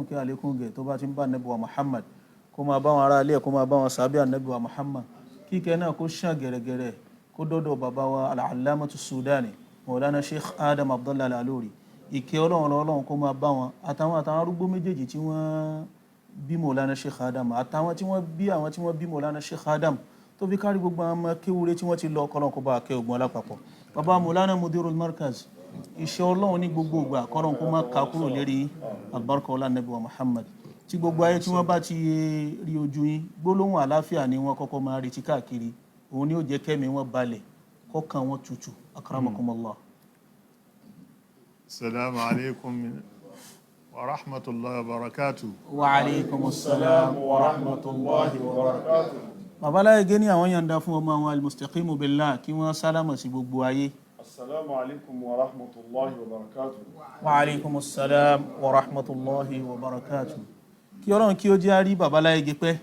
kí àlékún gẹ̀ tó bá ti ń bá ànábì wa Muhammad kó máa bá wọn ará ilé kó máa bá wọn sàbí ànábì wa Muhammad kíkẹ́ náà kó ṣàn gẹ̀rẹ́gẹ̀rẹ́ kó dọ́dọ̀ bàbá wa al-allamatu Sudani Maulana Sheikh Adam Abdullah Al-Aluri ìkẹ́ ọlọ́run kó máa bá wọn àtàwọn arúgbó méjèèjì tí wọ́n bí Maulana Sheikh Adam àtàwọn tí wọ́n bí Maulana Sheikh Adam tó fi kárí gbogbo àwọn ọmọ kéwúrẹ́ tí wọ́n ti lọ kọ́lọ́n kó bá kẹ́ ogun alápapọ̀ bàbá Maulana Mudirul Markaz iṣẹ́ ọlọ́run ní gbogbo ìgbà kọ́lọ́n kó má ka kúrò lérí albarka ọlá Nabi wa Muhammad tí gbogbo ayé tí wọ́n bá ti rí ojú yín gbólóhùn àláfíà ni wọ́n kọ́kọ́ máa retí káàkiri òun ni ó jẹ́ kẹ́mi wọn balẹ̀ kọ́kàn wọn tutù akramakumullah. Assalamu alaikum wa rahmatullahi wa barakatuh. Wa alaikumus salam wa rahmatullahi wa barakatuh. Babaláyé gé ní àwọn yànda fún ọmọ àwọn al-mustaqimu billah kí wọ́n sálámà sí gbogbo ayé. Assalamu alaikum wa rahmatullahi wa barakatuh. Wa alaikumus salam wa rahmatullahi wa barakatuh. Kí Ọlọ́run kí ó jẹ́ àrí babaláyé gé pẹ́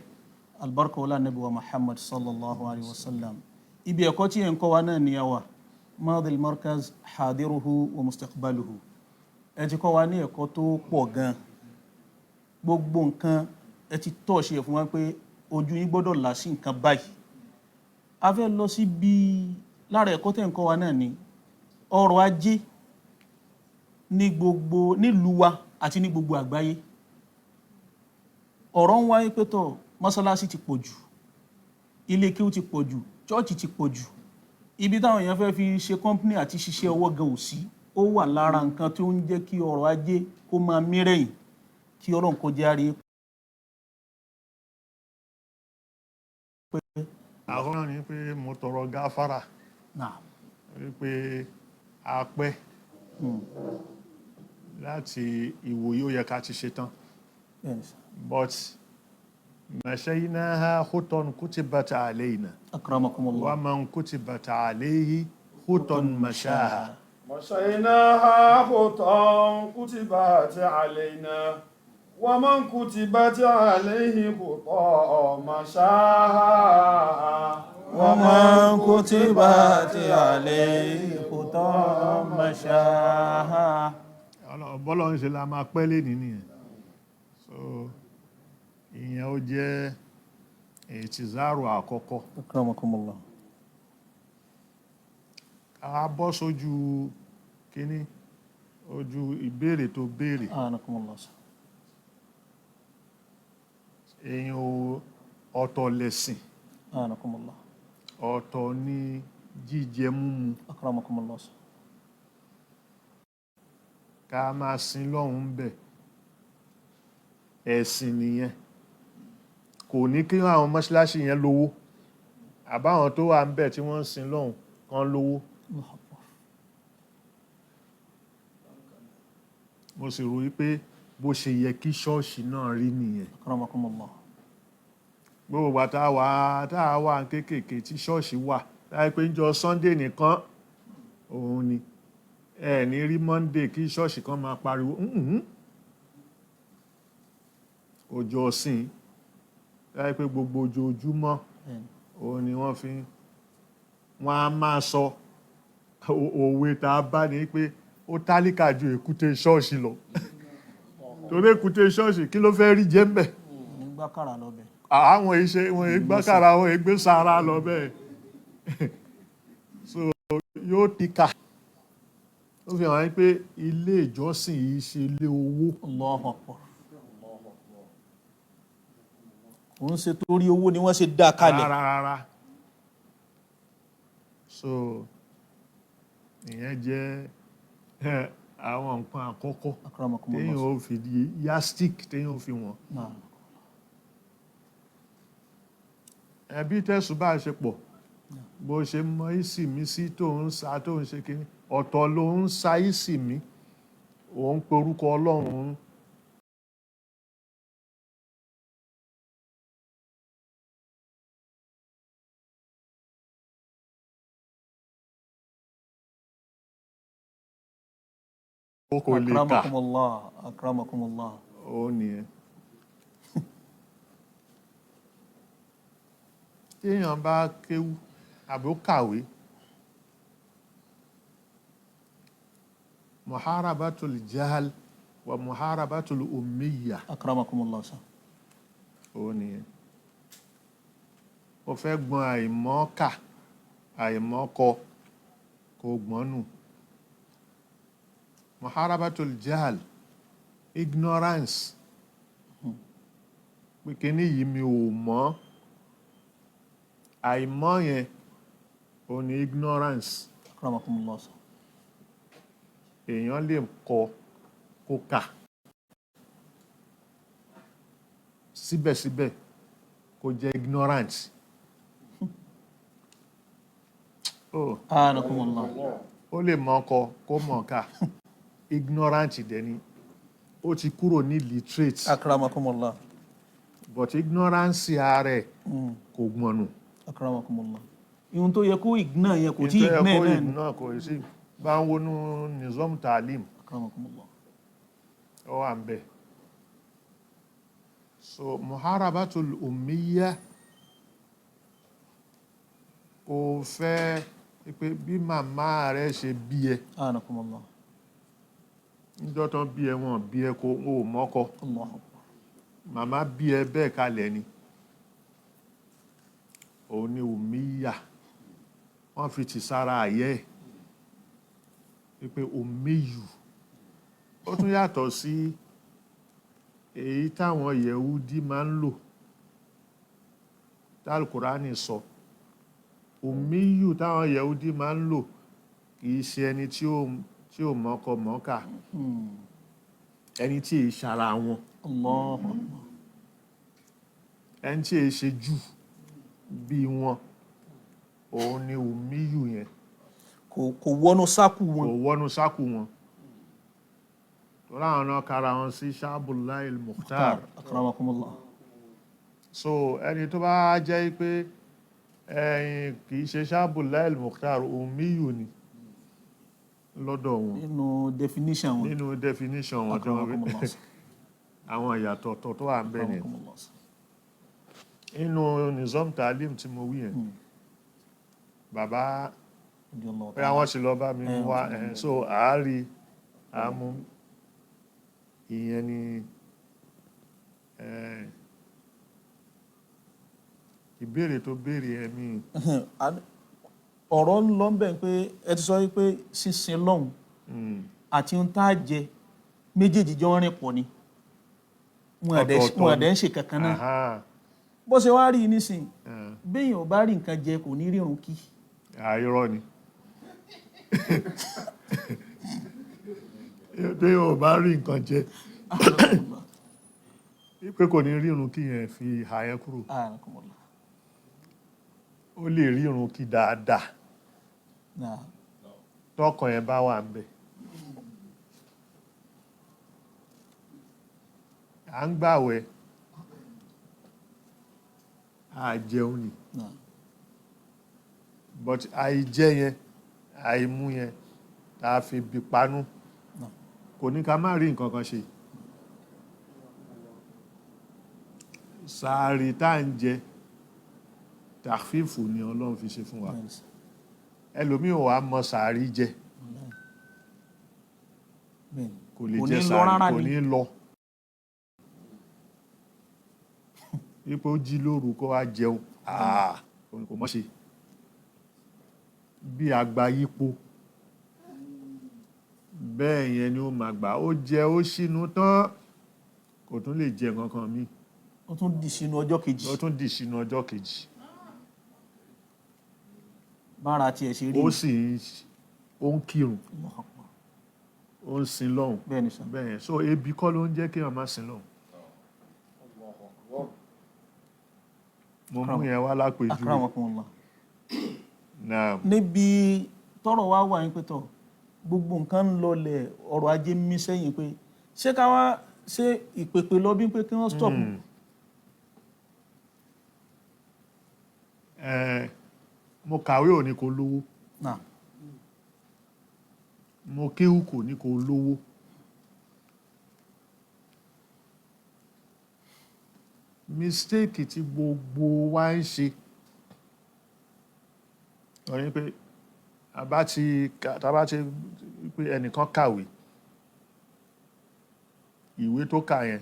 albarka ọlá Nabi wa Muhammad sallallahu alaihi wasallam. Ibi ẹ̀kọ́ tí ẹ̀ ń kọ́ wa náà ni yawa madil markaz hadiruhu wa mustaqbaluhu. Ẹ ti kọ́ wa ní ẹ̀kọ́ tó pọ̀ gan. Gbogbo nǹkan ẹ ti tọ́ ṣe fún wa pé ojú yín gbọ́dọ̀ là sí nǹkan báyìí. A fẹ́ lọ sí bí lára ẹ̀kọ́ tẹ́ ń kọ́ wa náà ni ọrọ̀ ajé ní gbogbo nílùú wa àti ní gbogbo àgbáyé. Ọ̀rọ̀ ń wáyé pé tọ́ mọ́sálásí ti pọ̀ jù, ilé kéwú ti pọ̀ jù, chọ́ọ̀chì ti pọ̀ jù. Ibi táwọn èèyàn fẹ́ fi ṣe kọ́mpínì àti ṣiṣẹ́ ọwọ́ gan ò sí. Ó wà lára nǹkan tí ó ń jẹ́ kí ọrọ̀ ajé kó máa mírẹ̀yìn kí Ọlọ́run kó jẹ́ àrí. Àkọ́kọ́ ni pé mo tọrọ gáfárà wípé a pẹ́ láti ìwòye ó yẹ ká ti ṣe tán but mashaynaha khutan kutibat alayna akramakumullah wa man kutibat alayhi khutan mashaha مشيناها خطى كتبت علينا ومن كتبت عليه خطى مشاها ومن كتبت عليه خطى مشاها. Bọ́lọ́run ṣe la máa pẹ́ lé nìyẹn so ìyẹn ó jẹ́ ìtìzárò àkọ́kọ́. akramakumullah. A bọ́ sójú kíní ojú ìbéèrè tó béèrè. anakumullah. èèyàn ọ̀tọ̀ lẹ̀sìn anakumullah. ọ̀tọ̀ ní jíjẹ múmu. akramakumullah. ká máa sin lọ́hùn bẹ̀ ẹ̀sìn nìyẹn kò ní kí àwọn mọ́ṣáláṣí yẹn lówó àbáwọn tó wà ń bẹ̀ tí wọ́n ń sin lọ́hùn kan lówó. mo sì rò wípé bó ṣe yẹ kí ṣọ́ọ̀ṣì náà rí nìyẹn. akramakumullah. gbogbo wa tá a wà kéékèèké tí ṣọ́ọ̀ṣì wà láì pé ń jọ Sunday nìkan òun ni ẹ ní rí Monday kí ṣọ́ọ̀ṣì kan máa pariwo ọjọ́ ọ̀sìn láì pé gbogbo ojoojúmọ́ òun ni wọ́n á máa sọ òwe tá a bá ní pé ó tálíkà ju èkúté ṣọ́ọ̀ṣì lọ torí èkúté ṣọ́ọ̀ṣì kí ló fẹ́ rí jẹ́ ń bẹ̀. gbákàrà lọ bẹ̀. àwọn iṣẹ́ wọn gbákàrà wọn gbé sára lọ bẹ́ẹ̀ so yóò tíkà ó fi hàn pé ilé ìjọsìn yìí ṣe ilé owó. Allahu Akbar. òun ṣe torí owó ni wọ́n ṣe dá kalẹ̀. rárá so ìyẹn jẹ́ àwọn nǹkan àkọ́kọ́ téèyàn ó fi di yastik téèyàn ó fi wọ̀n. ẹbí tẹ̀sùn bá ṣe pọ̀ bó ṣe mọ ìsì mi sí tó ń sa tó ń ṣe kíní ọ̀tọ̀ ló ń sa ìsì mi òun porúkọ Ọlọ́run. kò lè kà akramakumullah. ó nìyẹn. téèyàn bá kéwú àbí ó kàwé muharabatul jahal wa muharabatul ummiya. akramakumullah sa. Ó nìyẹn. Ó fẹ́ gbọ́n àìmọ̀ọ́kà àìmọ̀ọ́kọ kò gbọ́n nù. Muharabatul jahl, ignorance. Pé kíní yìí mi ò mọ̀. Àìmọ̀ yẹn ó ní ignorance. akramakumullah sa. Èèyàn lè kọ kó kà. Síbẹ̀síbẹ̀ kó jẹ́ ignorant. Oh, anakumullah. ó lè mọ̀ kọ kó mọ̀ ká. Ignorant dẹ̀ ni. Ó ti kúrò ní literate. akramakumullah. But ignorance ààrẹ kò gbọ̀nù. akramakumullah. ihun tó yẹ kó ignore yẹn kò tí ignore náà ni. náà kò sí. Bá ń wọnú nizam ta'lim. akramakumullah. Ó wà ń bẹ̀. So muharabatul ummiya kò fẹ́ pé bí màmá rẹ̀ ṣe bí ẹ. anakumullah. Níjọ́ tán bí ẹ wọn bí ẹ kó o mọ́kọ. Allahu akbar. Màmá bí ẹ bẹ́ẹ̀ kalẹ̀ ni. Òun ni ummiya. Wọ́n fi ti sára ayẹ́ ẹ̀. Wípé ummiyu. Ó tún yàtọ̀ sí èyí táwọn Yẹhudi máa ń lò. Al-Qur'ani sọ. Ummiyu táwọn Yẹhudi máa ń lò kìí ṣe ẹni tí ó mọ́kọ mọ́kà. Ẹni tí è ṣara wọn. Allahu akbar. Ẹni tí è ṣe jù bí wọn. Òun ni ummiyu yẹn. kò wọnú sákù Kò wọn. wọnú sákù wọn. Tó láwọn náà kára wọn sí Sha'bullahi al-Mukhtar. akramakumullah. So ẹni tó bá jẹ́ pé ẹ̀yin kìí ṣe Sha'bullahi al-Mukhtar ummiyu ni lọ́dọ̀ wọn. nínú definition wọn. Nínú definition wọn tó wọ́n akramakumullah sa. àwọn ìyàtọ̀ tó wà ń bẹ ni. akramakumullah sa. Inú nizam ta'lim tí mo wí yẹn. Bàbá radiyallahu pé ta'ala. àwọn ṣe lọ bá mi wá so àárí àmú ìyẹn ni ìbéèrè tó béèrè ẹ̀mí. ọ̀rọ̀ ń lọ bẹ́ẹ̀ pé ẹ ti sọ pé sísin lọ́hùn àti ohun tá a jẹ méjèèjì jọ ń rìn pọ̀ ni wọn àdẹ́ ń ṣe kankan náà. Aha. bó ṣe wá rí i nísìn béèyàn ò bá rí nǹkan jẹ kò ní rírun kí. Àìrọ́ ni. Pé o bá rí nǹkan jẹ pé kò ní rírun kí yẹn fi ìhà yẹn kúrò. Anakumullah. Ó lè rírun kí dáadáa Nah. tọkàn yẹn bá wà ń bẹ̀. À ń gbàwẹ̀ à jẹun ni Nah. but àìjẹ yẹn àìmú yẹn tá a fi bí panú Nah. kò ní ká má rí nǹkan kan ṣe. Sàárì tá à ń jẹ tàfífù ni Ọlọ́run fi ṣe fún wa. Yes. Ẹlòmíì ò wá mọ sàárì jẹ Bẹ́ẹ̀ni. kò lè Kò jẹ ní lọ sàárì rárá kò ni. ní lọ. Ipò jí lóru kó wá jẹun kò mọ̀ ṣe. Bí àgbà yípo bẹ́ẹ̀ yẹn ni ó máa gbà. Ó jẹ ó ṣínú tán kò tún lè jẹ nǹkan kan míì. ó tún di sínú ọjọ́ kejì. Ó tún dì sínú ọjọ́ kejì. bára tiẹ̀ ṣe rí. Ó sì ó ń kírun Allahu akbar. ó ń sin lọ́hùn. bẹ́ẹ̀ni sọ. Bẹ́ẹ̀ so ebi kọ́ ló ń jẹ́ kí wọ́n má sin lọ́hùn. Mo mú yẹn wá lápèjúwe. akramakumullah. Náà níbi tọ́rọ̀ wá wà ní pẹ́tọ̀ gbogbo nǹkan ń lọlẹ̀ ọrọ̀ ajé mí sẹ́yìn pé ṣé ká wá ṣe ìpèpè lọ bí pé kí wọ́n stop. mo kàwé ò ní kó lówó. Nah. Mo kéwú kò ní kó lówó. Mistake tí gbogbo wa ń ṣe wọ́n ní pé tàbá ti pé ẹnìkan kàwé ìwé tó kà yẹn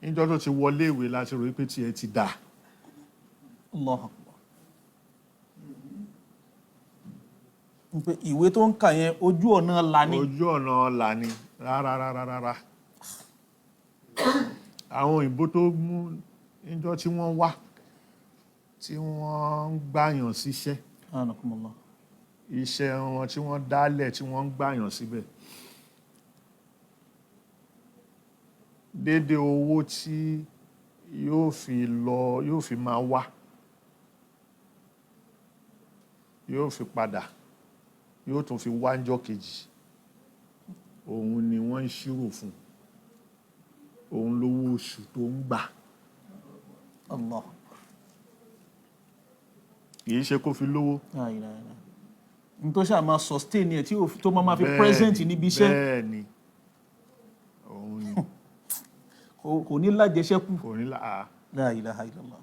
níjọ́ tó ti wọlé ìwé láti rò pé tiẹ̀ ti dà. Allahu Akbar. Pé ìwé tó ń kà yẹn ojú ọ̀nà là ni. ojú ọ̀nà là ni rárá. àwọn òyìnbó tó mú níjọ́ tí wọ́n wá tí wọ́n ń gbàyàn síṣẹ́ Anakumullah. iṣẹ́ wọn tí wọ́n dálẹ̀ tí wọ́n ń gbàyàn síbẹ̀ dédé owó tí yóò fi máa wá yóò fi padà yóò tún fi wá ńjọ́ kejì òun ni wọ́n ń ṣírò fún òun lówó oṣù tó ń gbà. Allah. kìí ṣe kó fi lówó. n tó ṣáà máa sustain ẹ̀ tí tó máa fi present níbi iṣẹ́. bẹ́ẹ̀ ni òun ni. kò ní lájẹṣẹ́kù. kò ní la ilaha illallah.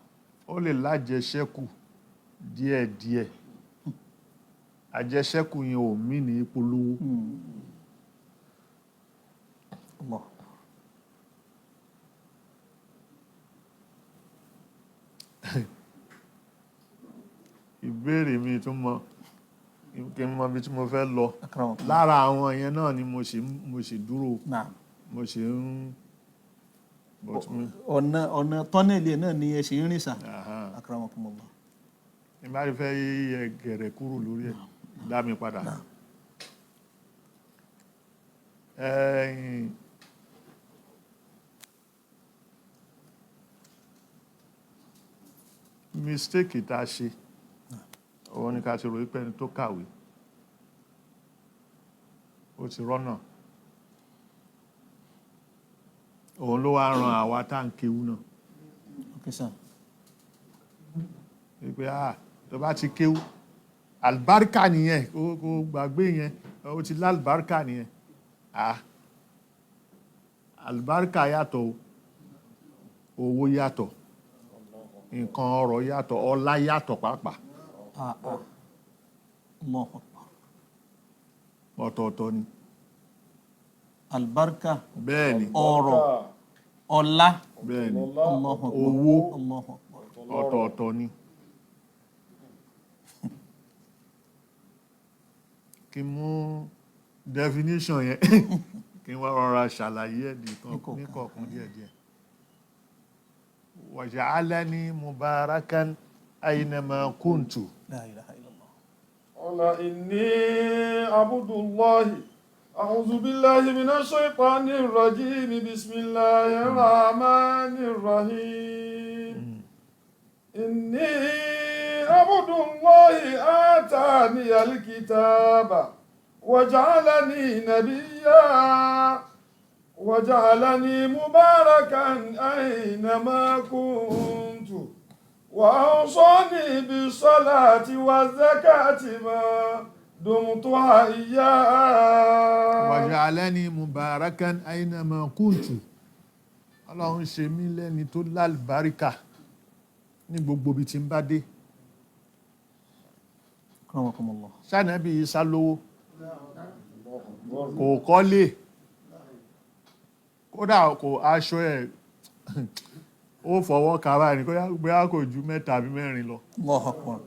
ó lè lájẹṣẹ́kù díẹ̀díẹ̀ àjẹṣẹ́kù yẹn ò mí ní polówó. Allah. ìbéèrè mi tún mọ kí n mọ bí tí mo fẹ́ lọ lára àwọn yẹn náà ni mo ṣe dúró mo ṣe ń ọ̀nà tọ́nẹ̀lì náà ni ẹ ṣe ń rìn sà. akramakumullah. ní bá rí fẹ́ yẹ gẹ̀rẹ̀ kúrò lórí ẹ̀ dá mi padà. mistake tá a ṣe òun ni ká ti rò wípé ẹni tó kàwé ó ti rọ́nà òun ló wá ran àwa tá ń kéwú náà. wípé tó bá ti kéwú àlùbáríkà nìyẹn kó gbàgbé yẹn ó ti lálùbáríkà nìyẹn. àlùbáríkà yàtọ̀ owó yàtọ̀ nǹkan ọrọ̀ yàtọ̀ ọlá yàtọ̀ pàápàá. ọ̀tọ̀ọ̀tọ̀ ni. albarka. bẹ́ẹ̀ni. ọrọ̀ ọlá. bẹ́ẹ̀ni. owó. ọ̀tọ̀ọ̀tọ̀ ni. kí n mú definition yẹn kí n wá rọra ṣàlàyé ẹ̀ níkọ̀ọ̀kan díẹ̀díẹ̀. وجعلني مباركا أينما كنت. لا إله إلا الله. قال إني عبد الله أعوذ بالله من الشيطان الرجيم بسم الله الرحمن الرحيم إني عبد الله آتاني الكتاب وجعلني نبيا وجعلني مباركا أينما كنت وأوصاني بالصلاة والزكاة ما دمت حيا وجعلني مباركا أينما كنت. Ọlọ́run ṣe mí lẹ́ni tó lálùbáríkà ní gbogbo ibi tí ń bá dé. Ṣànábì Ìsá lówó kò kọ́lé kódà kò aṣọ ẹ̀ ó fọwọ́ kàrá ní kó gbé kò ju 3 àbí 4 lọ. Allahu Akbar.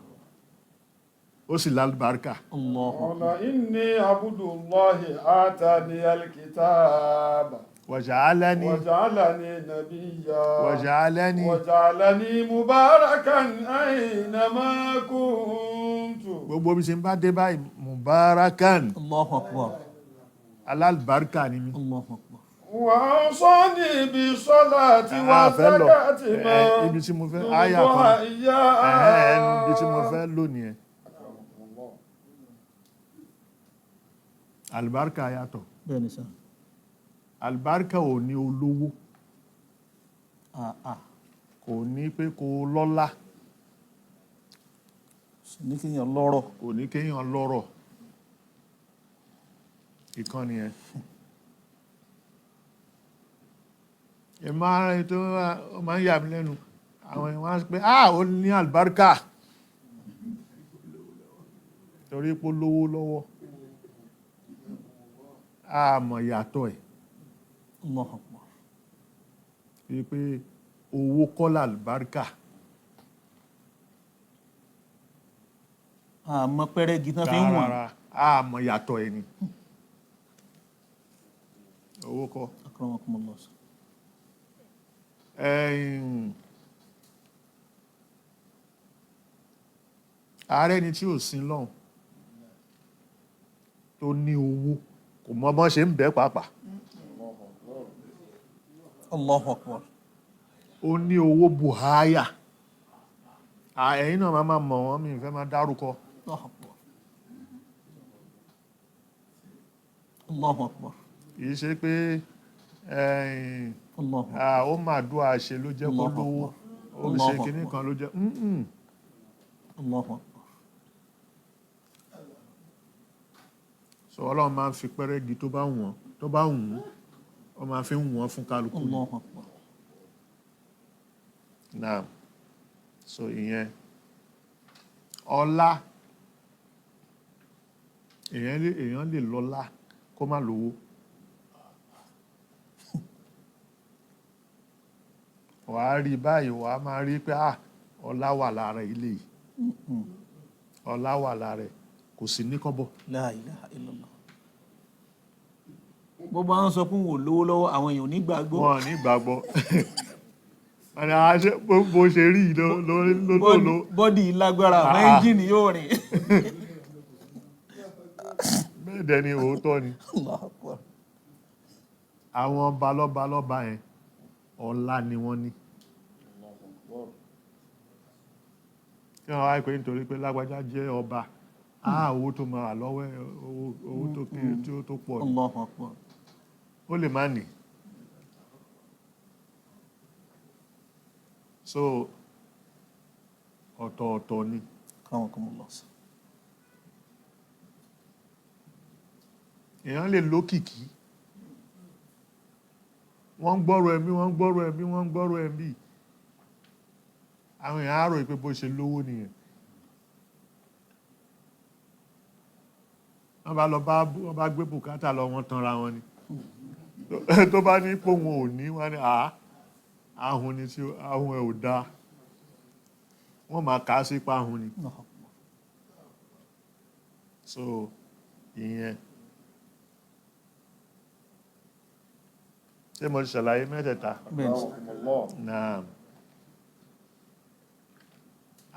ó sì lálùbáríkà. Ọ̀nà inni abdullahi atani alkitaba waja'alani nabiyya waja'alani mubarakan aynama kuntu. gbogbo bí ṣe ń bá dé báyìí mubarakan. Allahu Akbar. alálùbáríkà ni mí. Allahu Akbar. وأوصاني بالصلاة والزكاة ما ibi tí mo fẹ́ àyà kan ibi tí mo fẹ́ lónìí ẹ̀ àlùbáríkà yàtọ̀. bẹ́ẹ̀ni sá. àlùbáríkà ò ní olówó kò ní pé kó lọ́lá ní kéèyàn lọ́rọ̀ kò ní kéèyàn lọ́rọ̀ ìkànnì ẹ̀. ìmọ̀ràn tó máa ń yà mí lẹ́nu àwọn èèyàn wá pé ó ní àlùbáríkà torí pé lówó lọ́wọ́ àmọ̀ yàtọ̀ ẹ̀ Allahu Akbar. wípé owó kọ́lá àlùbáríkà àmọ́ pẹ́rẹ́gì tán fi ń wọ̀n. rárá àmọ́ yàtọ̀ ẹni owó kọ́. Akramakumullah. ààrẹ ni tí ò sin lọ́hùn tó ní owó kò mọ bọ́n ṣe ń bẹ́ pàápàá Allahu Akbar. ó ní owó buhaya ẹ̀yin náà máa mọ̀ wọ́n mi fẹ́ máa dárúkọ Allahu Akbar. Allahu Akbar. kìí ṣe pé Allahu Akbar. ó máa dúà ṣe ló jẹ́ kó Allahu lówó Akbar. ó ń ṣe kinní kan ló jẹ́ Allahu Akbar. sọ ọlọ́run máa ń fi pẹ́rẹ́gì tó bá wù ú ó máa fi ń wọ́n fún kálukú ni. Allahu Akbar. Náà so ìyẹn ọlá èèyàn lè lọ́lá kó má lówó wàá rí báyìí wàá máa rí pé ọlá wà lára ilé yìí ọlá wà lára ẹ̀ kò sí ní kọ́bọ̀. La ilaha illallah. bó bá ń sọ fún wò lówó lọ́wọ́ àwọn èèyàn ní gbàgbọ́. wọn ní gbàgbọ́ bó ṣe rí ló bọ́dì lágbára àwọn ẹ́ńjìnì yóò rìn. bẹ́ẹ̀ dẹ̀ ni òótọ́ ni Allahu Akbar. àwọn balọ́balọ́ba yẹn ọlá ni wọ́n ní kí wọ́n wáyé pé nítorí pé lágbájá jẹ́ ọba owó tó máa wà lọ́wọ́ ẹ̀ owó tó kéré tí ó tó pọ̀ ní Allahu Akbar. ó lè má ní. So ọ̀tọ̀ọ̀tọ̀ ni Akramakumullah. èèyàn lè lókìkí wọ́n ń gbọ́rọ̀ ẹ̀mí àwọn èèyàn á rò pé bó ṣe lówó nìyẹn wọ́n bá gbé bùkátà lọ wọ́n tanra wọn ni tó bá ní pé wọn ò ní wọ́n ní ahun ni tí ahun ẹ̀ ò dáa wọ́n máa kà á sí pa ahun ni so ìyẹn ṣé mo ti ṣàlàyé mẹ́tẹ̀ẹ̀ta náà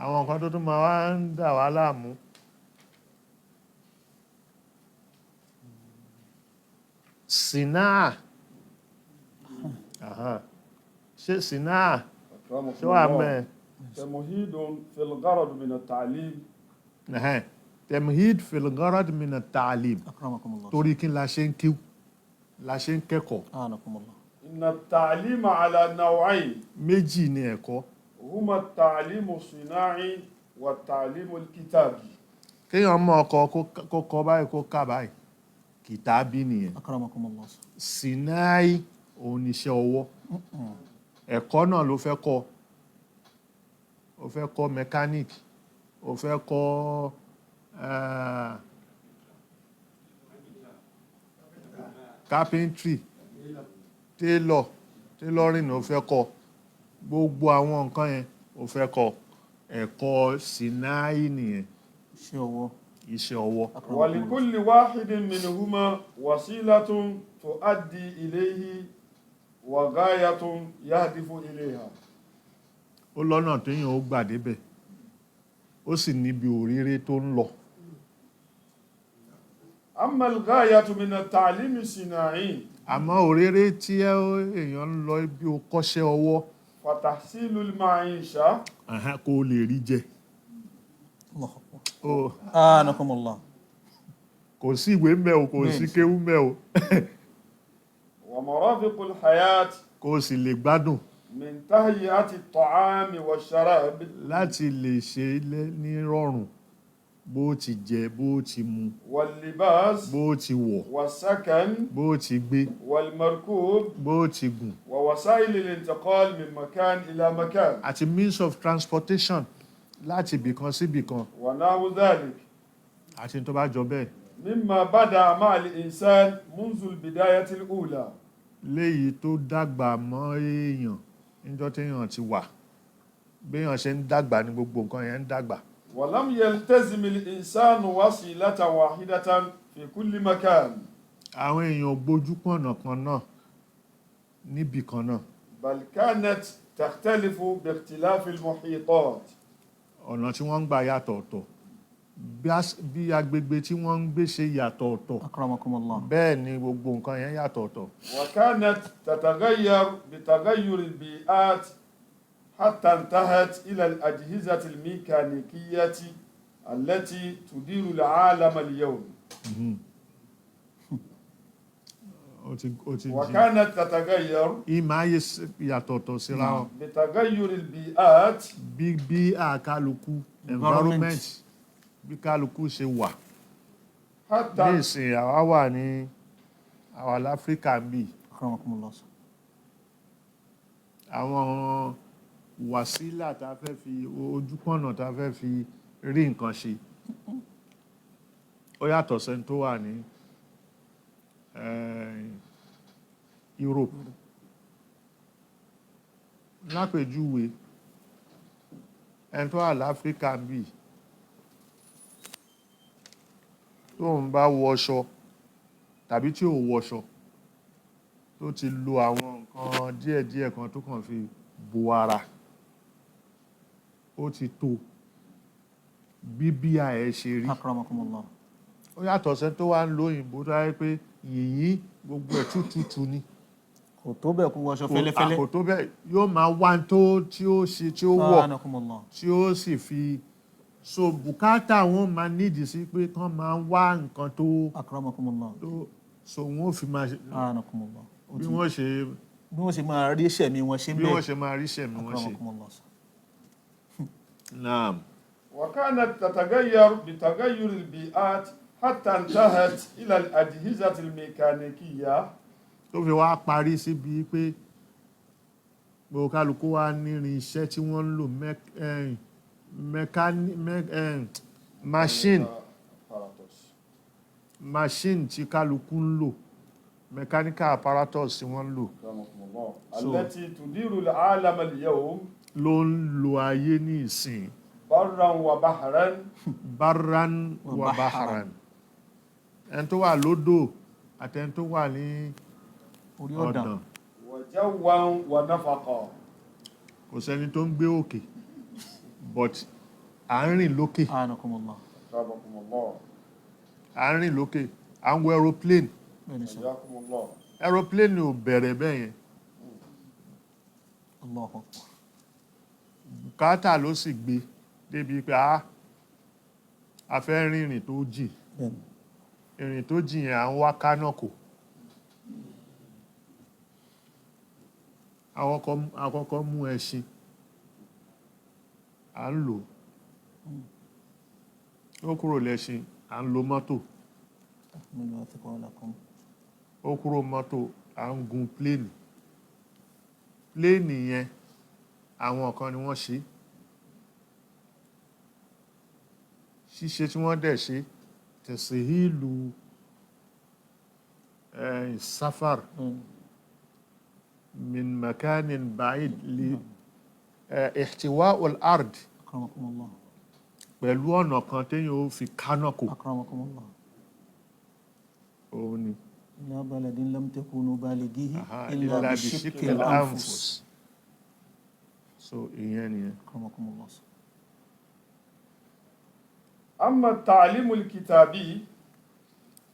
àwọn nǹkan tó tún máa wá ń dà wá láàmú sinaa ṣe sinaa ṣe wà mẹ́ تمهيد في الغرض من التعليم temhid filgarad mina taalim Akramakumullah. torí kí la ṣe ń kíw la ṣe ń kẹ́kọ̀ọ́ Anakumullah. إن التعليم على نوعين méjì ni ẹ̀kọ́ هما التعليم الصناعي والتعليم الكتابي kéèyàn mọ ọkọ kó kọ báyìí kó kà báyìí kìtàbí nìyẹn Akramakumullah. sinai òun níṣẹ́ ọwọ́ ẹ̀kọ́ náà ló fẹ́ kọ́ ó fẹ́ kọ́ mechanic ó fẹ́ kọ́ carpentry tailoring ó fẹ́ kọ́ gbogbo àwọn nǹkan yẹn ó fẹ́ kọ́ ẹ̀kọ́ sinai nìyẹn Iṣẹ́ ọwọ́. iṣẹ́ ọwọ́. ولكل واحد منهما وسيلة تؤدي إليه وغاية يهدف إليها ó lọ́nà téèyàn ó gbà débẹ̀ ó sì níbi òréré tó ń lọ. أما الغاية من التعليم الصناعي àmọ́ òréré tí èèyàn ń lọ bí ó kọ́ṣẹ́ ọwọ́ فتحصيل المعيشة kó o lè rí jẹ. Allahu Akbar. Ó, Anakumullah. kò sí ìwé mẹ́ o kò sí kéwú mẹ́ o ومرافق الحياة kó o sì lè gbádùn من تهيئة الطعام والشراب láti lè ṣe ní rọrùn bó ti jẹ bó ti mu واللباس bó ti wọ̀ والسكن bó ti gbé والمركوب bó ti gùn ووسائل الانتقال من مكان إلى مكان àti means of transportation láti ibìkan sí ibìkan ونحو ذلك àti tó bá jọ bẹ́ẹ̀. مما بدأ مع الإنسان منذ البداية الأولى léyìí tó dàgbà mọ́ èèyàn níjọ́ téèyàn ti wà béèyàn ṣe ń dàgbà ní gbogbo nǹkan yẹn ń dàgbà. ولم يلتزم الإنسان وسيلة واحدة في كل مكان àwọn èèyàn gbójú pọ̀nà kan náà níbì kan náà. بل كانت تختلف باختلاف المحيطات. ọ̀nà tí wọ́n ń gbà yàtọ̀ ọ̀tọ̀ bí agbègbè tí wọ́n ń gbé ṣe yàtọ̀ ọ̀tọ̀ akramakumullah. bẹ́ẹ̀ ni gbogbo nǹkan yẹn yàtọ̀ ọ̀tọ̀. وكانت تتغير بتغير البيئات حتى انتهت إلى الأجهزة الميكانيكية التي تدير العالم اليوم. وكانت تتغير ìmọ̀ ayé yàtọ̀ ọ̀tọ̀ síra wọn. بتغير البيئات bí àkálukú environment bí kálukú ṣe wà. حتى ní ìsìn àwa wà ní àwa láfíríkà ń bì. akramakumullah. àwọn wàsílà tá a fẹ́ fi ojúpọ̀nà tá a fẹ́ fi rí nǹkan ṣe ó yàtọ̀ sẹ́ni tó wà ní Europe. lápèjúwe ẹni tó wà láfíríkà ń bì tó ń bá wọṣọ tàbí tí ò wọṣọ tó ti lo àwọn nǹkan díẹ̀díẹ̀ kan tó kàn fi bo ara ó ti tó bí ẹ̀ ṣe rí. akramakumullah. ó yàtọ̀ sẹ́ni tó wá ń lo òyìnbó tó yẹ pé yìnyín gbogbo ẹ̀ tútù ni. kò tó bẹ́ẹ̀ kó wọṣọ fẹ́lẹ́fẹ́lẹ́. kò tó bẹ́ẹ̀ yóò máa wá tó tí ó ṣe tí ó wọ̀ anakumullah. tí ó sì fi so bùkátà wọn máa nídìí sí pé kán máa wá nǹkan tó akramakumullah. so wọn ò fi máa anakumullah. bí wọ́n ṣe máa rí ìṣẹ̀mí wọn ṣe ń bí bẹ́ẹ̀. wọ́n ṣe máa rí ìṣẹ̀mí wọn ṣe. akramakumullah. naam. وكانت تتغير بتغير البيئات حتى انتهت إلى الأجهزة الميكانيكية. tó fi wá parí síbi pé gbogbo kálukú wá nírin iṣẹ́ tí wọ́n ń lò machine tí kálukú ń lò mechanical apparatus tí wọ́n ń lò. التي تدير العالم اليوم. ló ń lo ayé ní ìsìn. برا وبحرا. barran wa bahran. ẹni tó wà lódò àti ẹni tó wà ní orí ọ̀dàn. وجوا ونفقا. kò sẹ́ni tó ń gbé òkè but à ń rìn lókè. anakumullah. à ń rìn lókè à ń wọ aeroplane. aeroplane ò bẹ̀rẹ̀ bẹ́ẹ̀ yẹn. Allahu Akbar. bùkátà ló sì gbé débi pé a fẹ́ rin ìrìn tó jìn. ìrìn tó jìn yẹn à ń wá kánọ̀kò. àkọ́kọ́ mú ẹṣin à ń lò ó kúrò lẹ́ṣin à ń lo mọ́tò ó kúrò mọ́tò à ń gun pléènì yẹn àwọn kan ni wọ́n ṣíṣe tí wọ́n dẹ̀ ṣe tẹ̀síhìlù sáfàr min makanin ba'id li ihtiwa'ul ard akramakumullah. pẹ̀lú ọ̀nà kan téèyàn ó fi kánọ̀kò. akramakumullah. òun ni. ila baladin lam takunu balighihi illa illa bi bishiqqil shiqqil anfus. anfus. so ìyẹn nìyẹn. akramakumullah. أما التعليم الكتابي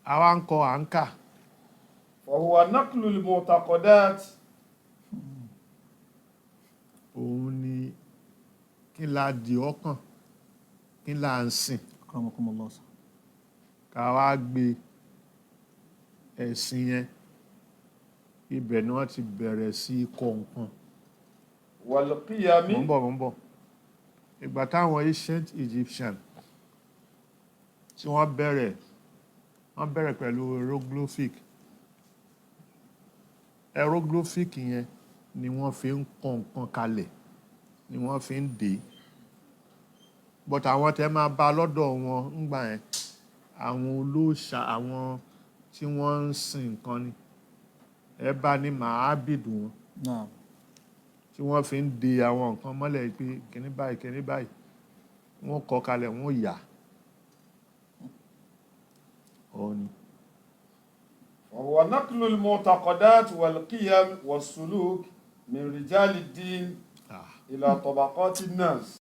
àwa ń kọ à ń kà. فهو نقل المعتقدات. òun ni kí la di ọkàn kí la ń sìn akramakumullah. ká wá gbé ẹ̀sìn yẹn ibẹ̀ ni wọ́n ti bẹ̀rẹ̀ sí kọ nǹkan. والقيم. mò ń bọ̀ ìgbà táwọn ancient Egyptian tí wọ́n bẹ̀rẹ̀ pẹ̀lú hieroglyphic yẹn ni wọ́n fi ń kọ nǹkan kalẹ̀ ni wọ́n fi ń dè but àwọn tẹ́ máa bá lọ́dọ̀ wọn ńgbà yẹn àwọn olóòṣà àwọn tí wọ́n ń sin nǹkan ni ẹ bá ní màábìdù wọn Naam. tí wọ́n fi ń de àwọn nǹkan mọ́lẹ̀ pé kíní báyìí wọ́n kọ kalẹ̀ wọ́n yà òní. وهو نقل المعتقدات والقيم والسلوك من رجال الدين إلى طبقات الناس.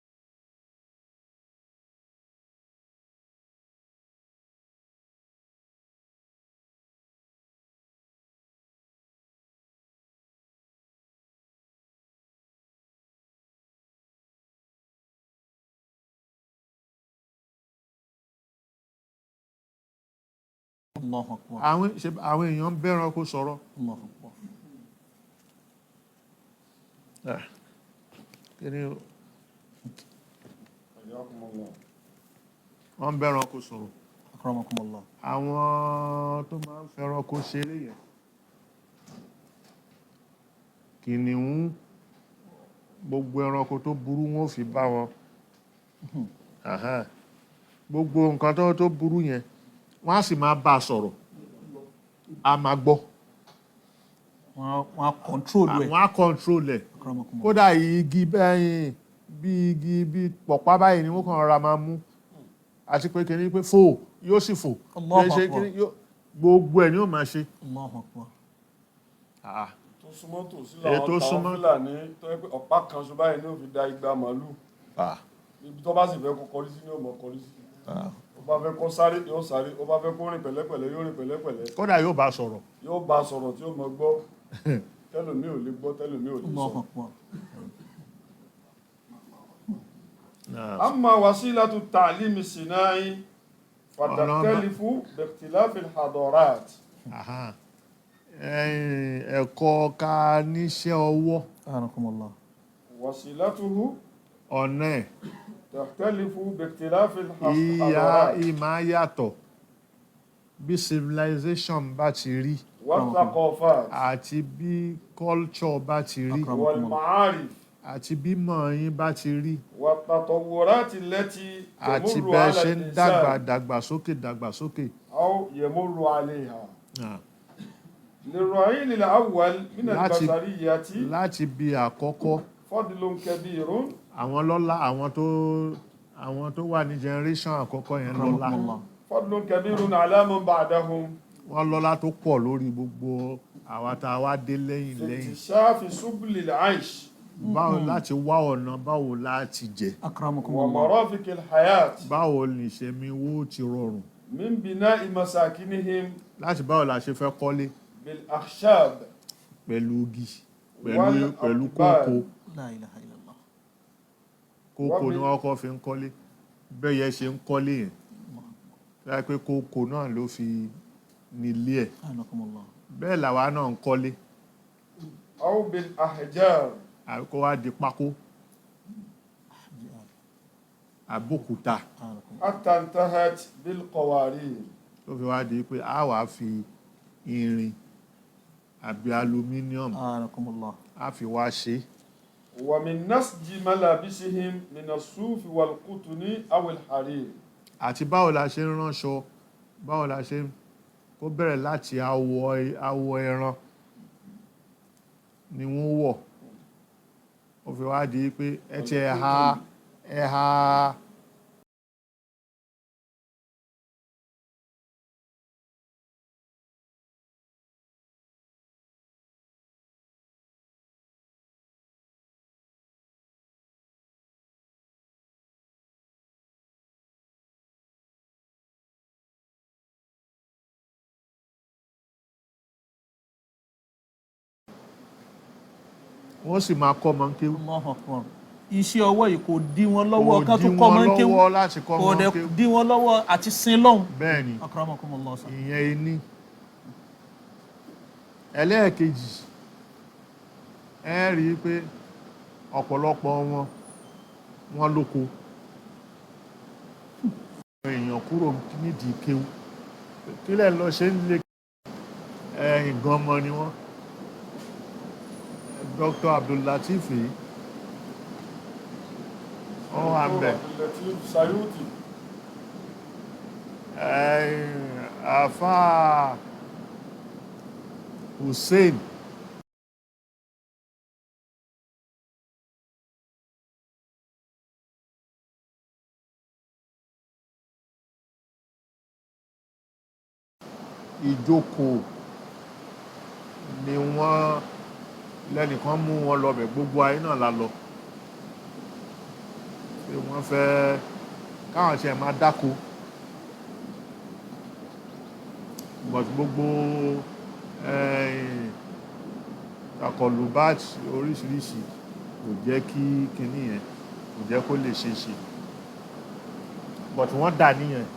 Allahu Akbar. àwọn èèyàn ń bẹ́ran kó sọ̀rọ̀. Allahu Akbar. wọ́n ń bẹ́ran kó sọ̀rọ̀. Akramakumullah. àwọn tó máa ń fẹ́ran kó ṣeré yẹn kìnìún gbogbo ẹranko tó burú wọn ò fi bá wọn gbogbo nǹkan tó burú yẹn wọ́n á sì máa bá a sọ̀rọ̀ a máa gbọ́. wọ́n á control ẹ̀. wọ́n á control ẹ̀. kódà igi bẹ́ẹ̀ bí igi bí pọ̀pá báyìí ni wọ́n kàn rọra máa mú àti pé kìíní pé fò yóò sì fò gbogbo ẹ̀ ni yóò máa ṣe. tó súnmọ́ tòsí làwọn táwọn Fúlàní tó yẹ pé ọ̀pá kan ṣo báyìí ní ó fi da igba màálù ibi tó bá sì fẹ́ kó kọrí sí ní ó mọ̀ kọrí sí. ó bá fẹ́ kó sáré yóò sáré ó bá fẹ́ kó rìn pẹ̀lẹ́pẹ̀lẹ́ yóò rìn pẹ̀lẹ́pẹ̀lẹ́. kódà yóò bá sọ̀rọ̀. yóò bá sọ̀rọ̀ tí ó mọ̀ gbọ́ tẹ́lòmí ò lè gbọ́ tẹ́lòmí ò lè sọ. أما وسيلة التعليم الصناعي فتختلف باختلاف الحضارات. ẹ̀kọ́ ká níṣẹ́ ọwọ́. وسيلته ọ̀nà ẹ̀ تختلف باختلاف الحضارات. ìmá yàtọ̀ bí civilization bá ti rí. والثقافات. àti bí culture bá ti rí. والمعارف. àti bí mọ̀ yín bá ti rí. والتطورات التي àti تمر bẹ́ẹ̀ على ṣe ń الإنسان dàgbàsókè. أو يمر عليها. للرعيل الأول من البشرية. láti bí àkọ́kọ́. فضل كبير. àwọn lọ́lá àwọn tó wà ní generation àkọ́kọ́ yẹn lọ́lá. فضل كبير على من بعدهم. wọ́n lọ́lá tó pọ̀ lórí gbogbo àwa tá a wá dé lẹ́yìn. اكتشاف سبل العيش. báwo láti wá ọ̀nà báwo láti jẹ. ومرافق الحياة. báwo ní ìṣẹ̀mí wo ti rọrùn. من بناء مساكنهم. láti báwo la ṣe fẹ́ kọ́lé. بالأخشاب. pẹ̀lú igi pẹ̀lú kókó. La ilaha illallah. kókó ni wọ́n kọ́ fi ń kọ́lé bẹ́yẹ ṣe ń kọ́lé yẹn láì pé kókó náà ló fi nílé ẹ̀ bẹ́ẹ̀ làwa náà ń kọ́lé. أو بالأحجار. àbíkó wá di pákó àbókúta. حتى انتهت بالقوارير. tó fi wá di pé a wá fi irin àbí aluminium a fi wá ṣe. ومن نسج ملابسهم من الصوف والقطن أو الحرير. àti báwo la ṣe ń ránṣọ báwo la ṣe kó bẹ̀rẹ̀ láti awọ ẹran ni wọ́n wọ̀ ó fi wá di pé ẹ ti ẹ̀ha wọ́n sì máa kọ́ ọmọ kéwú. iṣẹ́ ọwọ́ yìí kò dí wọn lọ́wọ́ ká tó kọ́ ọmọ kéwú kò dẹ̀ dí wọn lọ́wọ́ àti sin lọ́hùn. bẹ́ẹ̀ni akramakumullah. ìyẹn ení. ẹlẹ́ẹ̀kejì ẹ rí i pé ọ̀pọ̀lọpọ̀ wọn lóko èèyàn kúrò nídìí kéwú kílẹ̀ lọ ṣe ń lé nǹkan ọmọ ni wọ́n. Dr. Abdullatif wọ́n wà ń bẹ̀. àfáà Hussein ìjókòó ni wọ́n lẹ́nìkan mú wọn lọ́bẹ̀, gbogbo ayé náà la lọ pé wọ́n fẹ́ káwọn ṣe máa dáko but gbogbo takọlùbáàtì oríṣiríṣi kò jẹ́ kí kinní yẹn kò jẹ́ kó lè ṣe ṣe but wọ́n dà níyẹn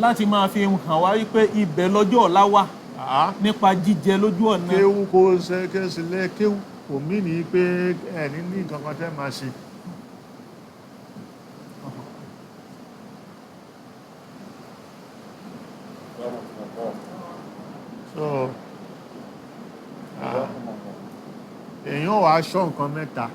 láti máa fi hàn wá wípé ibẹ̀ lọ́jọ́ ọ̀la wà nípa jíjẹ lójú ọ̀nà. kéwú kó ṣe késìlẹ̀ kéwú kò mí ní pé ẹni ní nǹkan kan tẹ́ máa ṣe. so èèyàn wàá ṣọ́ nǹkan mẹ́ta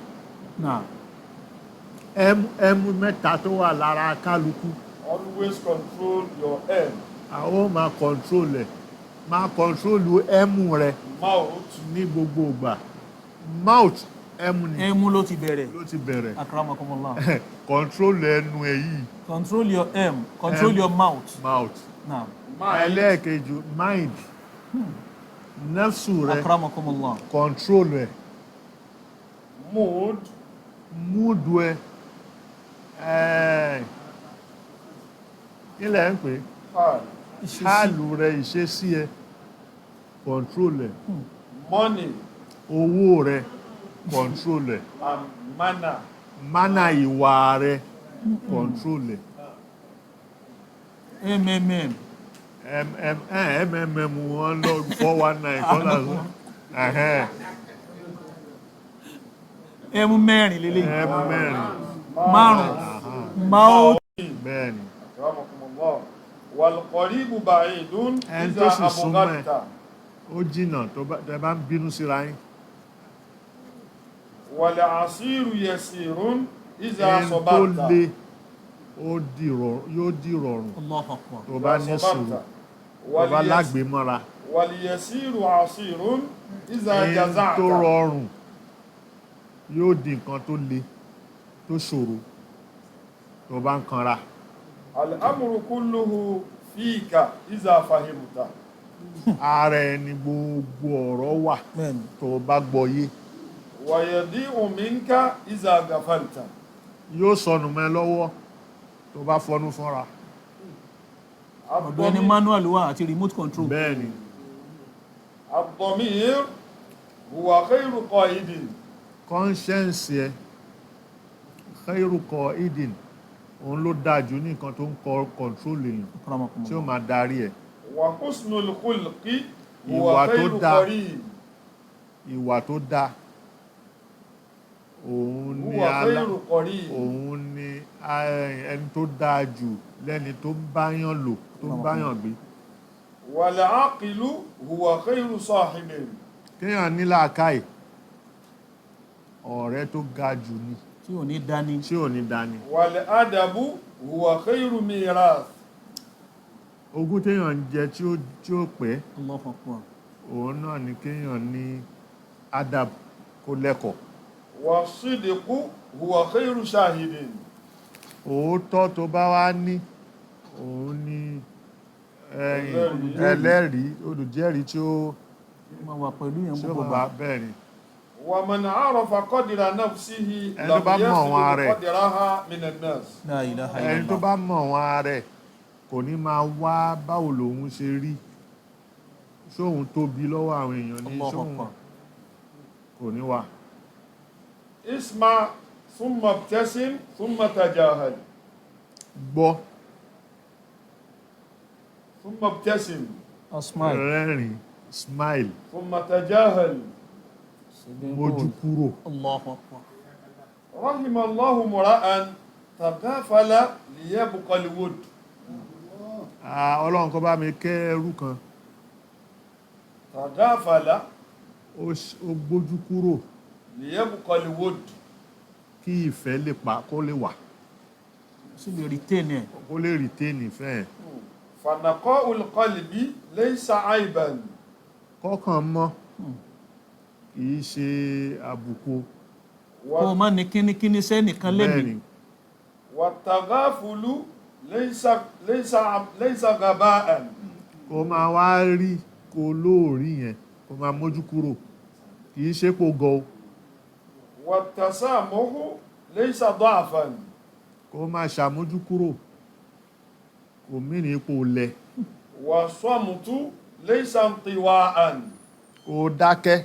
ẹmu mẹ́ta tó wà lára kálukú. Always control your M. Àwọn máa control ẹ̀ máa control ẹmu rẹ Mouth. ní gbogbo ìgbà. Mouth ẹmu ni. Ẹmu ló ti bẹ̀rẹ̀. Ló ti bẹ̀rẹ̀. Akramakumullah. Control ẹnu ẹ yìí. Control your M. Control your mouth. Mouth. Naam. Ẹlẹ́ẹ̀kejì mind. Nafsu rẹ. Akramakumullah. Control ẹ. Mood. Mood ẹ. Ilẹ̀ ń pè hálù rẹ ìṣesí ẹ control ẹ. Money. Owó rẹ control ẹ. And manner. Manner ìwà rẹ control ẹ. MMM. MMM wọn lọ 419 kọ́lá lọ. Ẹmu mẹ́rin lélẹ̀. Ẹmu mẹ́rin. Márùn-ún. Mouth. Bẹ́ẹ̀ni. Wal-qaribu ba'idun ẹni iza tó sì súnmọ́ ẹ abghadta. ó jìnnà tó bá ń bínú síra yín. Wal-asiru yasirun iza ẹni tó sabarta. le yóò di rọrùn Allahu Akbar. tó bá ní sùúrù tó bá lágbèémọ́ra. Wal-yasiru asirun iza ẹni jaza'ta. tó rọrùn yóò di nǹkan tó le tó ṣòro tó bá ń kanra. Al-amru kulluhu fika iza fahimta. Ara ẹni gbogbo ọ̀rọ̀ wà tó bá gbọ́yé. Wa yadi'u minka iza ghafalta. Yóò sọnù mẹ́ lọ́wọ́ tó bá fọnú fọ́ra. Ọ̀dọ̀ ẹni manual wà àti remote control. Bẹ́ẹ̀ni. Ad-damir huwa khayru qa'idin. Conscience ẹ khayru qa'idin òun ló dájú ní nǹkan tó ń control èèyàn tí ó máa darí ẹ̀. Wa husnul khulqi huwa khayru qarin. Ìwà tó dá òun ni ẹni tó dáa jù lẹ́ni tó ń báyàn lò tó ń báyàn gbé. Wal aqilu huwa khayru sahibin. Kéèyàn ní làákàyè ọ̀rẹ́ tó ga jù ni tí ò ní dání. Wal adabu huwa khayru mirath. Ogún téèyàn ń jẹ tí ó pẹ́ Allahu Akbar. òun náà ni kéèyàn ní adab kó lẹ́kọ̀ọ́. Wa sidqu huwa khayru shahidin. Òótọ́ tó bá wá ní òun ni ẹlẹ́rìí olùjẹ́rìí tí ó máa wà pẹ̀lú yẹn gbogbo bá bẹ́ẹ̀ ni. Wa man arafa qadra nafsihi ẹni tó bá mọ̀ wọn rẹ̀ qadraha minan nas. La ilaha illallah. ẹni tó bá mọ̀ wọn rẹ̀ kò ní máa wá báwo lòun ṣe rí sóhun tóbi lọ́wọ́ àwọn èèyàn ní sóhun kò ní wá. Isma thumma ibtasim thumma tajahal. Gbọ́. Thumma ibtasim. Smile. Rẹ́rìn smile. Thumma tajahal. Mójú kúrò. Allahu Akbar. Rahima Allahu mura'an taghafala liyabqa al-wud. Ọlọ́run kó bá mi kẹ́ ẹrú kan. Taghafala. Ó gbójú kúrò. Liyabqa al-wud. Kí ìfẹ́ lè pa kó lè wà. Sì lè retain ẹ̀. Kó lè retain ìfẹ́ ẹ̀. فنقاء القلب ليس عيبا. kọ́kàn mọ́ kìí ṣe àbùkù. kó o má ní kínníkínní sẹ́nìkan lẹ́mìí. والتغافل ليس غباء. kó máa wá rí kó lóòrí yẹn kó máa mójú kúrò kìí ṣe pò gọ. والتسامح ليس ضعفا. kó máa ṣàmójú kúrò kò mìíràn ipò lẹ. والصمت ليس انطواء. kó dákẹ́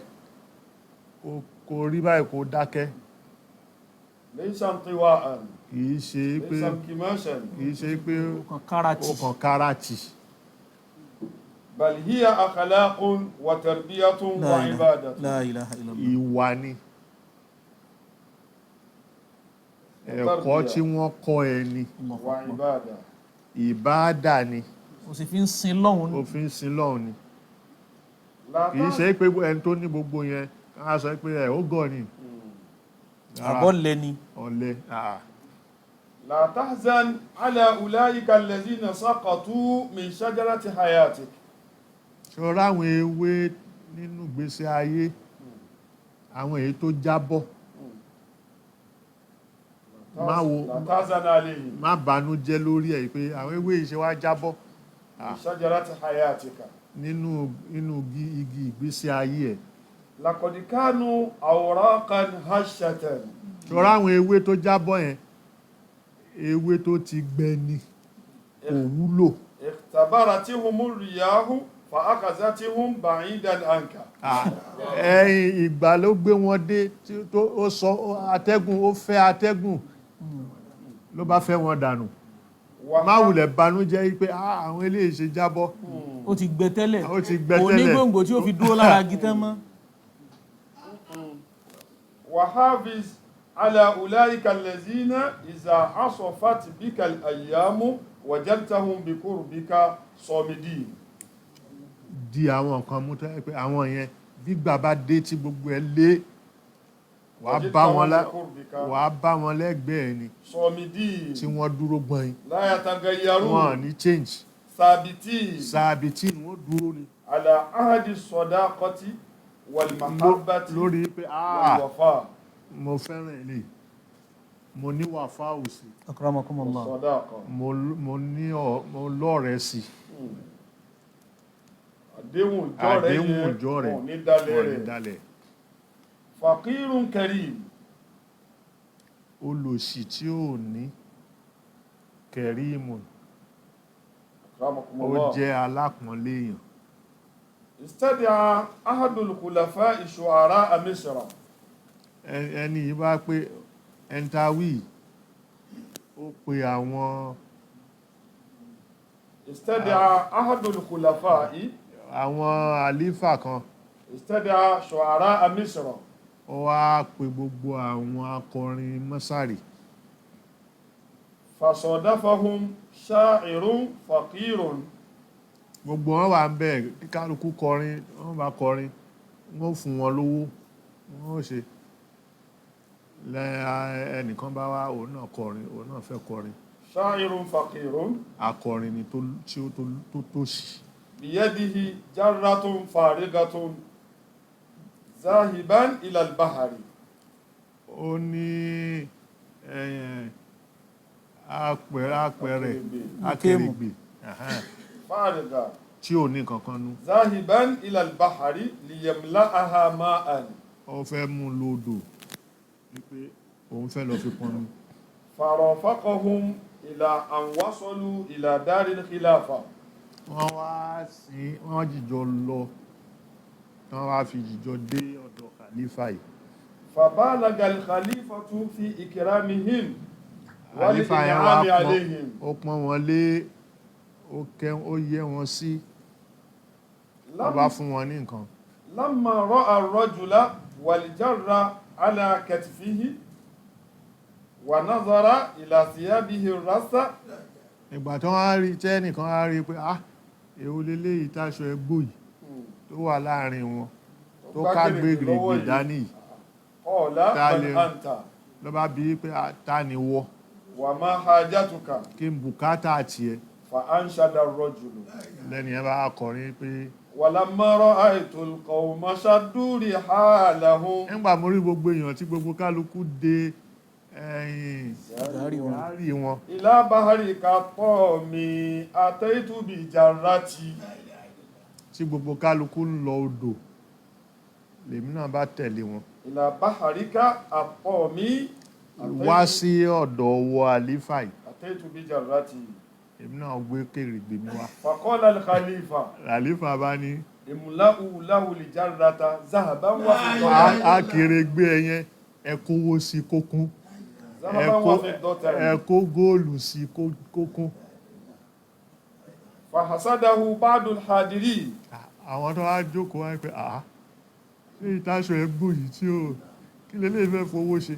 kó rí báyìí kó dákẹ́. ليس انطواء. kìí ṣe pé ليس انكماشا. kìí ṣe pé ó kàn káràtì. بل هي أخلاق وتربية وعبادة. لا إله إلا الله. ìwà ni ẹ̀kọ́ tí wọ́n kọ́ ẹni. وعبادة. ìbáàdà ni. ó sì fi ń sin lọ́hùn ni. ó fi ń sin lọ́hùn ni. kìí ṣe pé ẹni tó ní gbogbo yẹn ká sọ pé ẹ̀ ó gọ̀ ni. àbọ̀lẹ̀ ni. ọ̀lẹ. لا تحزن على أولئك الذين سقطوا من شجرة حياتك. ṣọ́ra àwọn ewé nínú ìgbésí ayé àwọn èyí tó jábọ́ لا تحزن عليهم. má bànújẹ́ lórí ẹ̀ pé àwọn ewé yìí ṣe wá jábọ́ من شجرة حياتك. nínú igi ìgbésí ayé ẹ̀. لقد كانوا أوراقا هشة. ṣọ́ra àwọn ewé tó jábọ́ yẹn ewé tó ti gbẹ ni kò wúlò. اختبرتهم الرياح فأخذتهم بعيدا عنك. ẹ̀yìn ìgbà ló gbé wọn dé tó ó sọ atẹ́gùn ó fẹ́ atẹ́gùn ló bá fẹ́ wọn dànù. má wulẹ̀ banújẹ́ pé àwọn eléyìí ṣe jábọ́. ó ti gbẹ tẹ́lẹ̀ ó ti gbẹ tẹ́lẹ̀ kò ní gbòǹgbò tí ó fi dúró lára gítẹ́ mọ́. وحافظ على أولئك الذين إذا عصفت بك الأيام وجدتهم بقربك صامدين. di àwọn nǹkan mú tẹ́ pé àwọn yẹn gbígbà bá dé tí gbogbo ẹ lé wàá bá wọn lẹ́gbẹ̀ẹ́ ni صامدين. tí wọ́n dúró gbọ́n لا يتغيرون. wọn ní change. ثابتين. sàbìtì ni wọ́n dúró ni. على عهد الصداقة والمحبة lórí pé والوفاء. mo fẹ́ràn ilé mo ní wàfá òsì akramakumullah. والصداقة. mo lọ́rẹ̀ẹ́ sí. àdéhùn ìjọ rẹ̀ wọn ní dalẹ̀ rẹ̀. dalẹ̀. faqirun karim. olòṣì tí ò ní kẹrímù ó jẹ́ alápọ̀nlé èèyàn. istadi'a ahadul khulafa'i shu'ara'a Misra. ẹni yìí bá pé ẹntawí ó pe àwọn istadi'a ahadul khulafa'i àwọn àlífà kan istadi'a shu'ara'a Misra. ó wá pe gbogbo àwọn akọrin mọ́sàrì. fasadafahum sha'irun faqirun. gbogbo wọn wà ń bẹ̀ kíkálukú kọrin wọ́n bá kọrin wọ́n fún wọn lówó wọ́n ṣe ẹnìkan bá wá òun náà kọrin òun náà fẹ́ kọrin. sha'irun faqirun. akọrin ni tó tòṣì. biyadihi jarratun farigatun zahiban ila al-bahari. ó ní apẹ̀rẹ̀ akérègbè fariga tí ò ní kankan nú. zahiban ila al-bahari liyamla'aha ma'an. ó fẹ́ mú lódò wípé òun fẹ́ lọ fi pọnmi. farafaqahum ila an wasalu ila daril khilafa. wọ́n jìjọ lọ wọ́n wá fi jìjọ dé ọ̀dọ̀ khalifa yìí. fabalaga al-khalifatu fi ikramihim wal khalifa yẹn in'ami alayhim. ó pọ́n wọn lé ó yẹ wọn sí ó bá fún wọn ní nǹkan. lamma ra'a ar-rajula wal jarra ala katfihi wa nazara ila thiyabihi ar-rasa. ìgbà tó wá rí tẹ́ nìkan á rí pé èwo leléyìí táṣọ ẹgbó yìí tó wà láàrin wọn tó ká gbégbègbè dání yìí qala man anta. ló bá bí pé ta ni wọ́ wa ma hajatuka. kí n bùkátà tiẹ̀. فأنشد الرجل lẹ́ni ẹ bá kọrin pé ولما رأيت القوم شدوا رحالهم nígbà mo rí gbogbo èèyàn tí gbogbo kálukú de ìdárí wọn إلى بحر كالطعم أتيت بجرتي tí gbogbo kálukú ń lọ odò lèmi náà bá tẹ̀lé wọn إلى بحر كالطعم wá sí ọ̀dọ̀ wọ àlífà yìí أتيت بجرتي èmi náà gbé kèrègbè mi wá فقال الخليفة àlífà bá ní املأوا له الجرة ذهبا وفضة a kèrègbè ẹyẹn ẹ kówó sí kókún ذهبا وفضة ẹ kó góòlù sí kókún فحسده بعض الحاضرين àwọn tó wá jókòó wá pé ṣé ìtaṣọ ẹgbùn yìí tí ó kí lélẹ́ fẹ́ fowó ṣe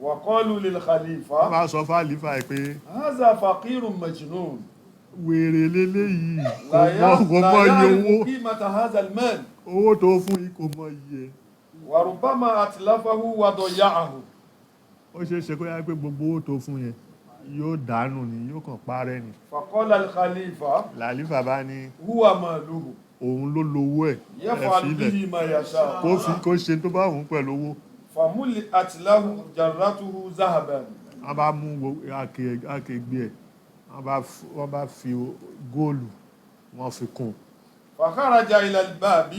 وقالوا للخليفة wá sọ fálífà pé هذا فقير مجنون wèrè lélẹ́ yìí لا kò mọ iye يعرف owó قيمة هذا المال owó tó fún yìí kò mọ iye وربما أتلفه وضيعه ó ṣeé ṣe kó yá pé gbogbo owó tó fún yẹn yóò dànù ni yóò kàn parẹ́ ni فقال الخليفة làlífà bá ní هو ماله òun ló lowó ẹ̀ يفعل filẹ̀ به ما يشاء kó ṣe tó bá òun pẹ̀lú owó فملئت له جرته ذهبا wọ́n bá mú akẹgbẹ́ ẹ̀ wọ́n bá fi góòlù wọ́n fi kún فخرج إلى الباب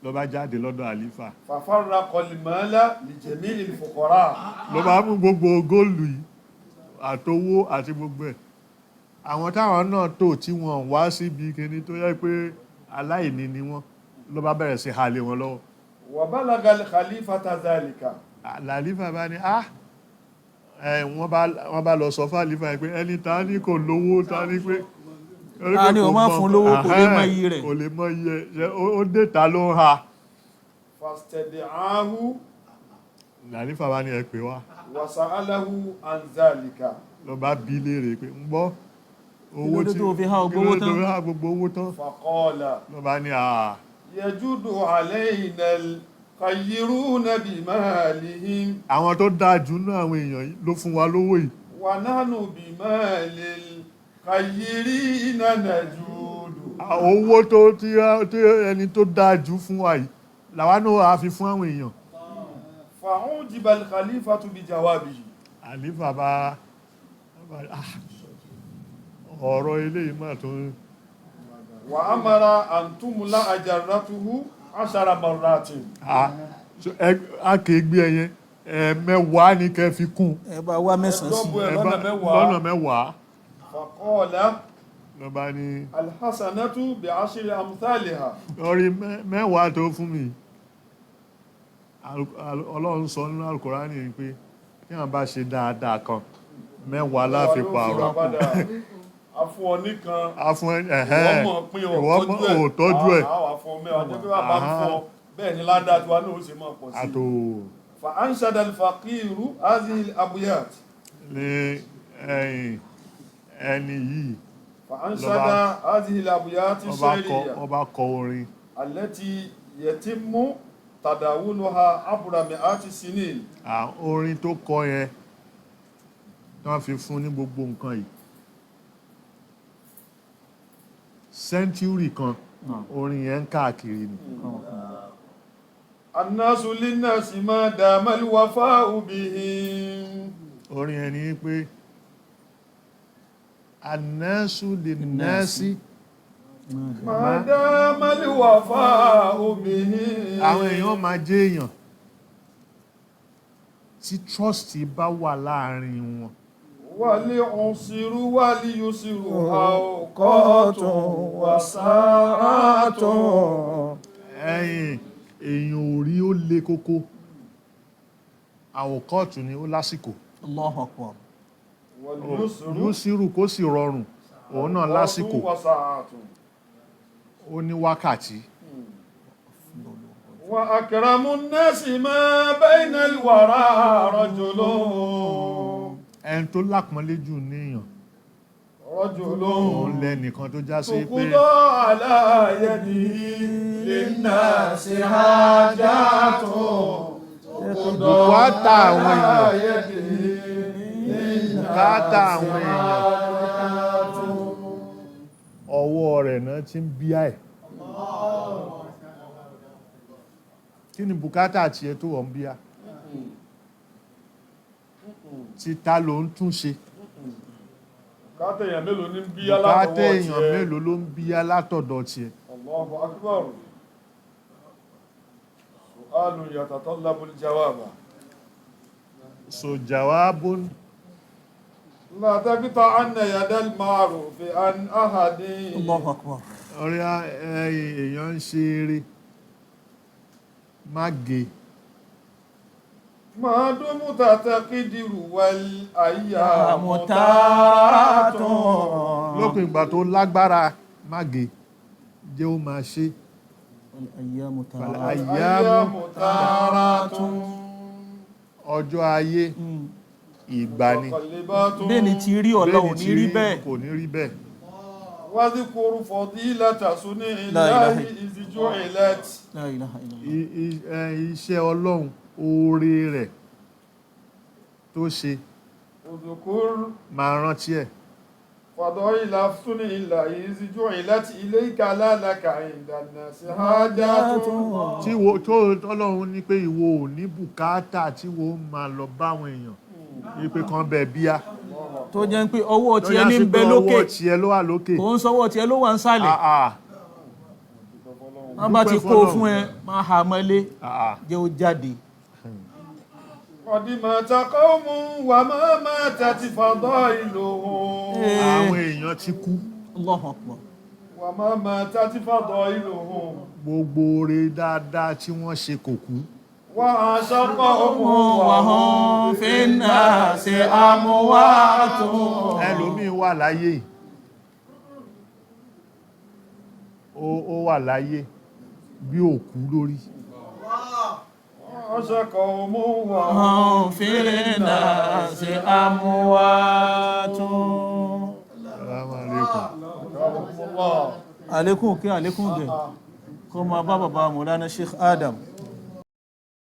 ló bá jáde lọ́dọ̀ àlífà ففرق المال لجميع الفقراء ló bá mú gbogbo góòlù yìí àtowó àti gbogbo ẹ̀ àwọn táwọn náà tó tí wọ́n wá síbi kíní tó yẹ pé aláìní ni wọ́n ló bá bẹ̀rẹ̀ sí halẹ̀ wọn lọ́wọ́ وبلغ الخليفة ذلك làlífà bá ní wọ́n bá lọ sọ fún àlífà pé ẹni ta ní kò lówó ta ní pé a ní o máa fún lówó kò lè mọ iye rẹ̀ kò lè mọ iye ó dé ta ló ń ha فاستدعاه làlífà bá ní ẹ pè wá وسأله عن ذلك lọ bá bí léèrè pé ń gbọ́ owó Kí ló dé tó fi há gbogbo owó tán فقال lọ bá ní يجود علينا الخيرون بمالهم àwọn tó dáa jù náà àwọn èèyàn yìí ló fún wa lówó yìí ونحن بمال الخيرين نجود owó tí ẹni tó dáa jù fún wa yìí làwa náà á fi fún àwọn èèyàn فعجب الخليفة بجوابه àlífà bá ọ̀rọ̀ eléyìí mà tó وأمر أن تملأ جرته 10 مرات akẹgbẹ́ ẹyẹn ẹ̀mẹ́wàá ní kẹ́ fi kún ẹ bá wá mẹ́sàn-án sí lọ́nà mẹ́wàá فقال lọ bá ní الحسنة ب10 أمثالها lórí mẹ́wàá tó fún mi ọlọ́run sọ nínú Al-Kùránì pé kí wọ́n bá ṣe dáadáa kan mẹ́wàá láfi pààrọ̀ afún ọ nìkan ìwọ́n mọ̀ pín ò tọ́jú ẹ̀ àwọn afún ọ mẹ́wàá jẹ́ pé wà bá ń fún ọ bẹ́ẹ̀ ni ládàá tí wà náà ó sì mọ̀ pọ̀ sí فأنشد الفقير هذه الأبيات ní ẹni yìí فأنشد هذه الأبيات الشعرية ọba kọ orin التي يتم تداولها عبر مئات السنين orin tó kọ yẹn tí wọ́n fi fún ní gbogbo nǹkan yìí sẹ́ńtúrì kan orin yẹn ń káàkiri ni الناس للناس ما دام الوفاء بهم orin yẹn ni pé الناس للناس ما دام الوفاء بهم àwọn èèyàn máa jẹ́ èèyàn tí trust bá wà láàrin wọn والعسر واليسر أوقات وساعات èèyàn ò rí ó le kókó àwòkọ́ọ̀tù ni ó lásìkò Allahu Akbar yóò sírù kó sì rọrùn òun náà lásìkò ó ní wákàtí وأكرم الناس ما بين الورى رجل ẹni tó lápọ́nlé jù níyàn رجل òun lẹ́nìkan tó já sí pé تقضى على يده للناس حاجات bùkátà àwọn èèyàn bùkátà àwọn èèyàn rẹ̀ náà ti ń bíá ẹ̀. Kí ni bùkátà tiẹ̀ tó wọ́n ń bíá? Ti ta ló ń tún ṣe? bùkátà èèyàn mélòó ní ń bíyá látọwọ́ Bùkátà èèyàn mélòó ló ń bíá látọ̀dọ̀ tiẹ̀? Allahu akbar. Su'alun yatatallabu al-jawaba. So jawabun La taqta'anna yadal ma'rufi an ahadin. Allahu akbar. ọ̀rẹ́ èèyàn ń ṣe eré má gé. Ma dumta taqidiru wal ayyamu Mutatun. Lópin ìgbà tó lágbára má gé, jẹ́ ó máa ṣe. Ayyamu Ayyamu taratun. ọjọ́ ayé ìgbà ni. bẹ́ẹ̀ ni ti rí Ọlọ́run ní rí bẹ́ẹ̀. Kò ní rí bẹ́ẹ̀. Wadhkuru fadilata suni'illahi La ilaha iz ju'ilat. La ilaha illallah. Iṣẹ́ Ọlọ́run, oore rẹ̀ tó ṣe, Udhkur máa rántí ẹ̀. fadila suni'illahi iz ju'ilat ilayka la laka 'inda an-nasi hajatun. Tí wo tó Ọlọ́run ní pé ìwọ ò ní bùkátà tí wo máa lọ báwọn èèyàn ní pé kan bẹ̀ bíá. tó jẹ́ pé ọwọ́ Tó tiẹ̀ yá ní sí ń bẹ pé lókè ọwọ́ tiẹ̀ ló wà lókè. kò ń sọwọ́ tiẹ̀ ló wà ń sàlẹ̀. wọ́n bá ti kó fún ẹ máa hà mọ́lé jẹ́ ó jáde. Qad mata qawmun wa ma matat fadailuhum. Àwọn èèyàn ti kú. Allahu akbar. Wa ma matat fadailuhum. Gbogbo oore dáadáa tí wọ́n ṣe kò kú. Wa ashaqahum wa wa hum hum fin nasi amwatun. Ẹlòmíì wà láyé yìí. Ó wà láyé bí òkú lórí. ashaqahum wa hum fin nasi amwatun. Assalamu alaikum. hum. àlékún kí àlékún gẹ̀ kó máa bá bàbá Mọ̀lánà Sheikh Adam